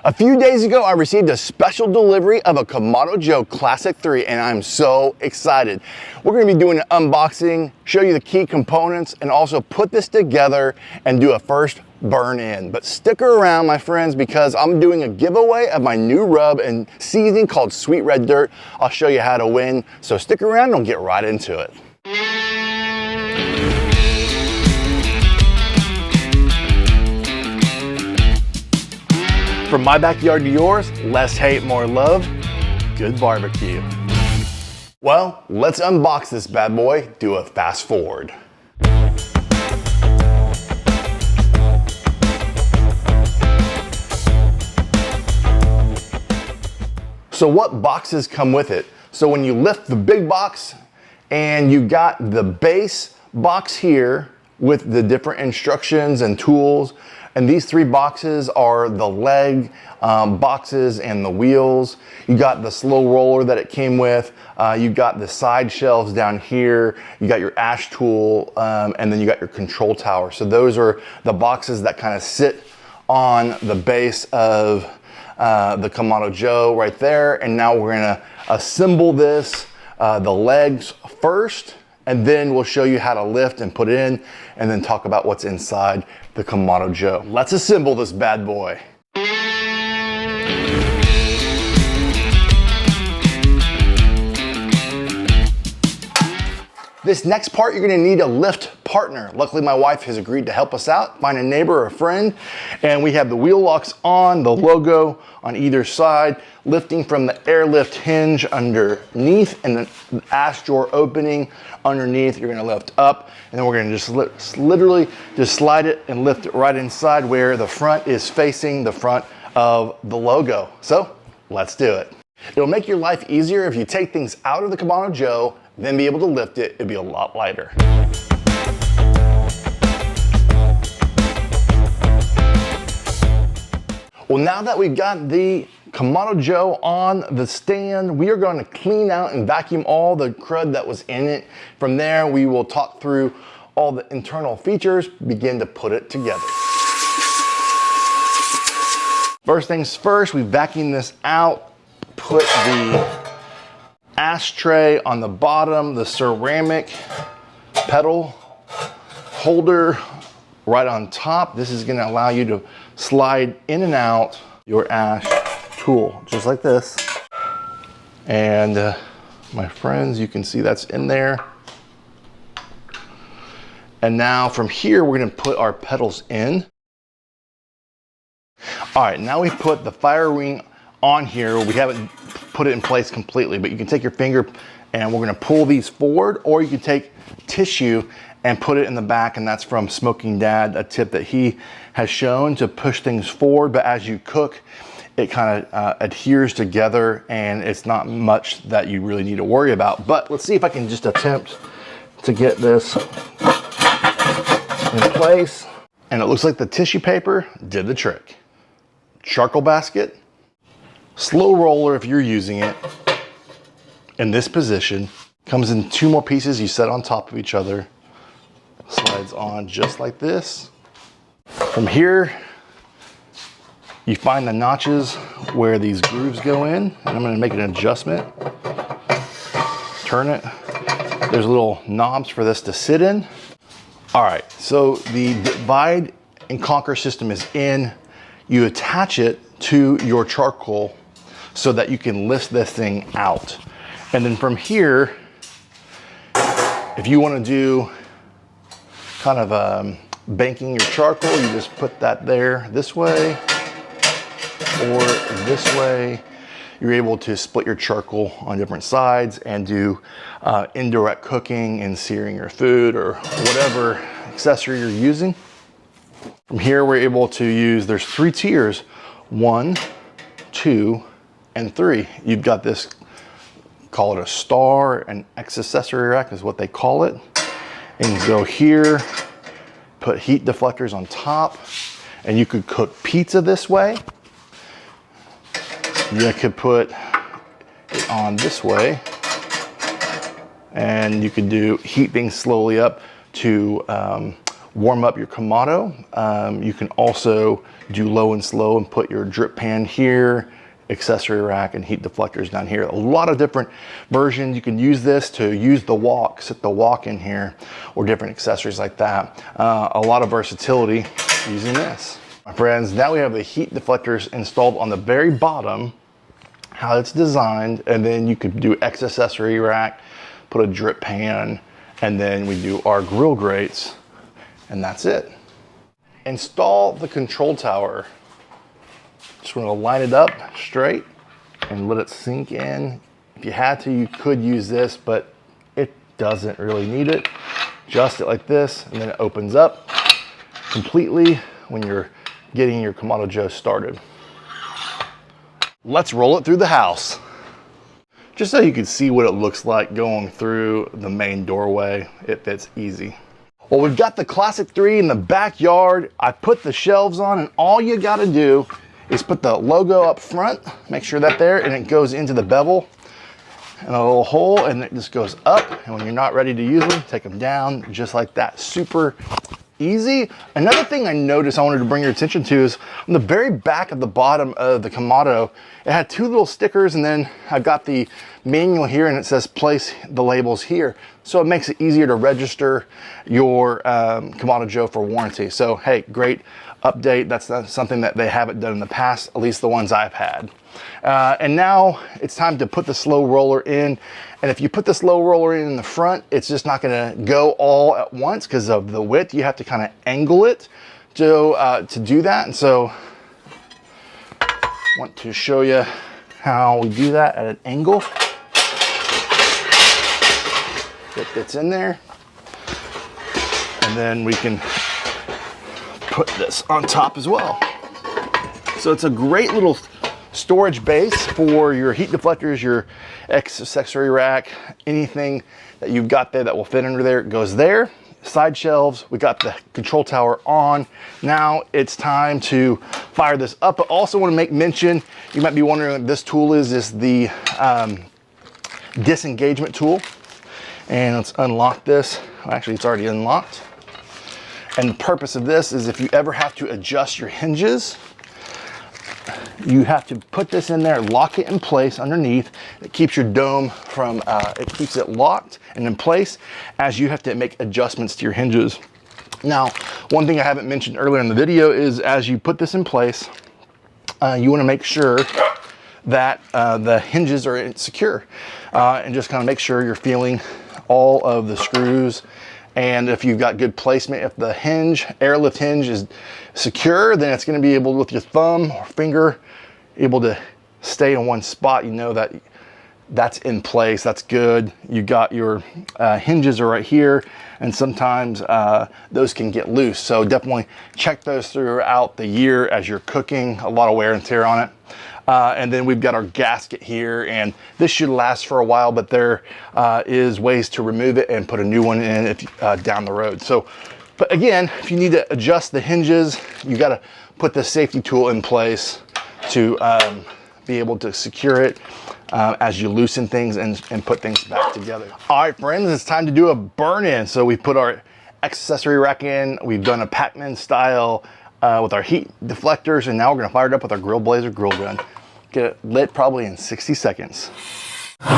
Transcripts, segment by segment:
A few days ago, I received a special delivery of a Kamado Joe Classic 3, and I'm so excited. We're gonna be doing an unboxing, show you the key components, and also put this together and do a first burn in. But stick around, my friends, because I'm doing a giveaway of my new rub and seasoning called Sweet Red Dirt. I'll show you how to win, so stick around and we'll get right into it. From my backyard to yours, less hate, more love, good barbecue. Well, let's unbox this bad boy, do a fast forward. So what boxes come with it? So when you lift the big box and you got the base box here with the different instructions and tools, and these three boxes are the leg boxes and the wheels. You got the slow roller that it came with. You got the side shelves down here. You got your ash tool, and then you got your control tower. So those are the boxes that kind of sit on the base of the Kamado Joe right there. And now we're gonna assemble this, the legs first, and then we'll show you how to lift and put it in, and then talk about what's inside the Kamado Joe. Let's assemble this bad boy. This next part, you're gonna need a lift partner. Luckily, my wife has agreed to help us out, find a neighbor or a friend, and we have the wheel locks on, the logo on either side, lifting from the airlift hinge underneath and the ash drawer opening underneath. You're gonna lift up, and then we're gonna just literally just slide it and lift it right inside where the front is facing the front of the logo. So let's do it. It'll make your life easier if you take things out of the Kamado Joe, then be able to lift it. It'll be a lot lighter. Well, now that we've got the Kamado Joe on the stand, we are going to clean out and vacuum all the crud that was in it. From there, we will talk through all the internal features, begin to put it together. First things first, we vacuum this out, put the ashtray on the bottom, the ceramic pedal holder right on top. This is going to allow you to slide in and out your ash tool, just like this. And my friends, you can see that's in there. And now from here, we're going to put our pedals in. All right, now we put the fire ring on here. We haven't put it in place completely, but you can take your finger and we're gonna pull these forward, or you can take tissue and put it in the back, and that's from Smoking Dad, a tip that he has shown to push things forward, but as you cook, it kind of adheres together and it's not much that you really need to worry about. But let's see if I can just attempt to get this in place. And it looks like the tissue paper did the trick. Charcoal basket, slow roller if you're using it in this position, comes in two more pieces you set on top of each other, slides on just like this. From here, you find the notches where these grooves go in, and I'm gonna make an adjustment, turn it. There's little knobs for this to sit in. All right, so the divide and conquer system is in. You attach it to your charcoal so that you can lift this thing out. And then from here, if you want to do kind of banking your charcoal, you just put that there this way or this way. You're able to split your charcoal on different sides and do indirect cooking and searing your food or whatever accessory you're using. From here, we're able to use, there's 3 tiers, 1, 2, and 3. You've got this, call it a star, an accessory rack is what they call it. And you go here, put heat deflectors on top, and you could cook pizza this way. You could put it on this way, and you could heat things slowly up to warm up your Kamado. You can also do low and slow and put your drip pan here, accessory rack, and heat deflectors down here. A lot of different versions. You can use this to use the wok, sit the wok in here, or different accessories like that. A lot of versatility using this. My friends, now we have the heat deflectors installed on the very bottom, how it's designed, and then you could do accessory rack, put a drip pan, and then we do our grill grates, and that's it. Install the control tower. Just want to line it up straight and let it sink in. If you had to, you could use this, but it doesn't really need it. Adjust it like this, and then it opens up completely when you're getting your Kamado Joe started. Let's roll it through the house. Just so you can see what it looks like going through the main doorway. It fits easy. Well, we've got the Classic 3 in the backyard. I put the shelves on, and all you gotta do is put the logo up front, make sure that there, and it goes into the bevel and a little hole, and it just goes up. And when you're not ready to use them, take them down just like that. Super easy. Another thing I noticed I wanted to bring your attention to is on the very back of the bottom of the Kamado, it had two little stickers, and then I've got the manual here, and it says place the labels here. So it makes it easier to register your Kamado Joe for warranty. So hey, great update. That's not something that they haven't done in the past, at least the ones I've had. And now it's time to put the slow roller in. And if you put the slow roller in the front, it's just not gonna go all at once because of the width. You have to kind of angle it to do that. And so I want to show you how we do that at an angle. It fits in there. And then we can put this on top as well. So it's a great little storage base for your heat deflectors, your accessory rack, anything that you've got there that will fit under there, it goes there. Side shelves, we got the control tower on. Now it's time to fire this up. I also want to make mention, you might be wondering what this tool is the disengagement tool. And let's unlock this. Actually, it's already unlocked. And the purpose of this is if you ever have to adjust your hinges, you have to put this in there, lock it in place underneath. It keeps your dome from, it keeps it locked and in place as you have to make adjustments to your hinges. Now, one thing I haven't mentioned earlier in the video is as you put this in place, you want to make sure that the hinges are secure and just kind of make sure you're feeling all of the screws. And if you've got good placement, if the hinge, airlift hinge is secure, then it's going to be able, with your thumb or finger, able to stay in one spot. You know that that's in place, that's good. You got your hinges are right here, and sometimes those can get loose. So definitely check those throughout the year as you're cooking, a lot of wear and tear on it. And then we've got our gasket here, and this should last for a while, but there is ways to remove it and put a new one in if, down the road. So, but again, if you need to adjust the hinges, you got to put the safety tool in place to be able to secure it as you loosen things and put things back together. All right, friends, it's time to do a burn-in. So we put our accessory rack in. We've done a Pac-Man style with our heat deflectors, and now we're gonna fire it up with our Grill Blazer grill gun. Get it lit probably in 60 seconds. All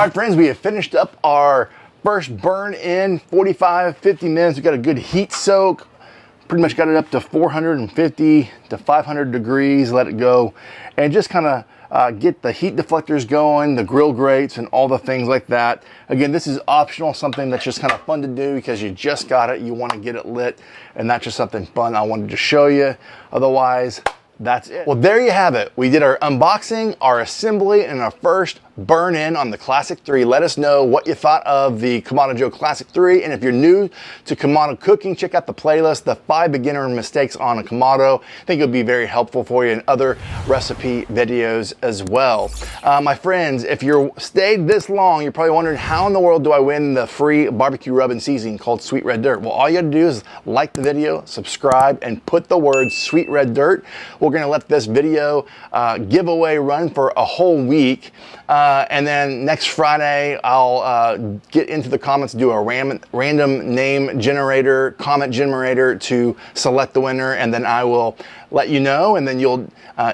right, friends, we have finished up our first burn in 45, 50 minutes. We got a good heat soak. Pretty much got it up to 450 to 500 degrees, let it go, and just kind of get the heat deflectors going, the grill grates, and all the things like that. Again, this is optional, something that's just kind of fun to do because you just got it, you want to get it lit, and that's just something fun I wanted to show you. Otherwise, that's it. Well, there you have it. We did our unboxing, our assembly, and our first burn in on the Classic 3. Let us know what you thought of the Kamado Joe Classic 3. And if you're new to Kamado cooking, check out the playlist, the 5 beginner mistakes on a Kamado. I think it'll be very helpful for you in other recipe videos as well. My friends, if you're stayed this long, you're probably wondering how in the world do I win the free barbecue rub and seasoning called Sweet Red Dirt? Well, all you gotta do is like the video, subscribe, and put the word Sweet Red Dirt. We're gonna let this video giveaway run for a whole week. And then next Friday, I'll get into the comments, do a random name generator, comment generator to select the winner, and then I will let you know, and then you'll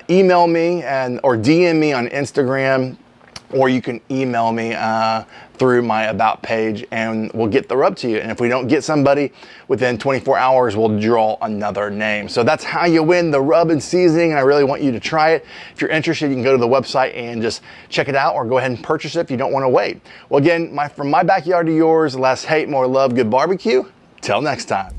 email me or DM me on Instagram, or you can email me through my About page, and we'll get the rub to you. And if we don't get somebody within 24 hours, we'll draw another name. So that's how you win the rub and seasoning, and I really want you to try it. If you're interested, you can go to the website and just check it out, or go ahead and purchase it if you don't want to wait. Well, again, from my backyard to yours, less hate, more love, good barbecue. Till next time.